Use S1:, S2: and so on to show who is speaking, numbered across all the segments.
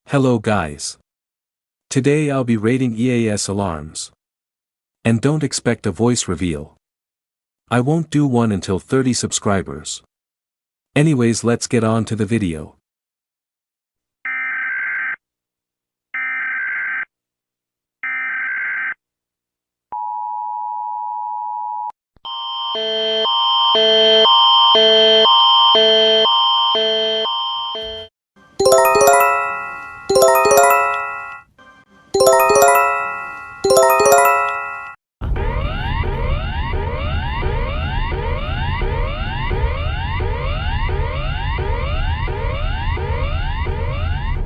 S1: Hello guys. Today I'll be rating EAS alarms. And don't expect a voice reveal. I won't do one until 30 subscribers. Anyways, let's get on to the video.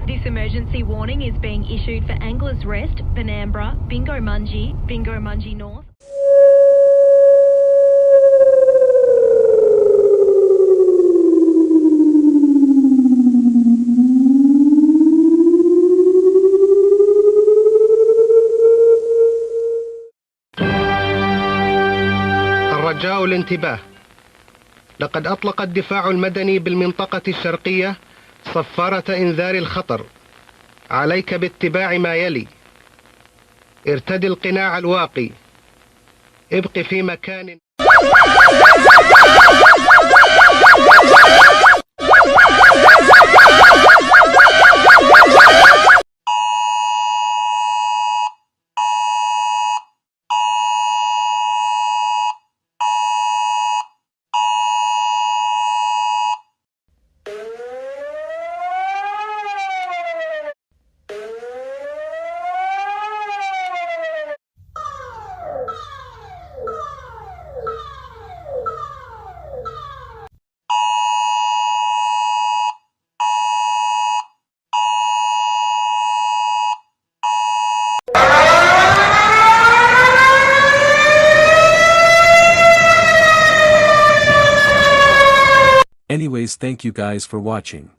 S2: This emergency warning is being issued for Anglers Rest, Benambra, Bingo Mungie North.
S3: الرجاء الانتباه. لقد أطلق الدفاع المدني بالمنطقة الشرقية صفارة إنذار الخطر. عليك باتباع ما يلي: ارتدي القناع الواقي، ابق في مكان
S1: Anyways, thank you guys for watching.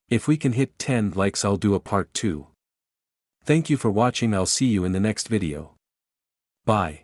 S1: If we can hit 10 likes, I'll do a part 2. Thank you for watching. I'll see you in the next video. Bye.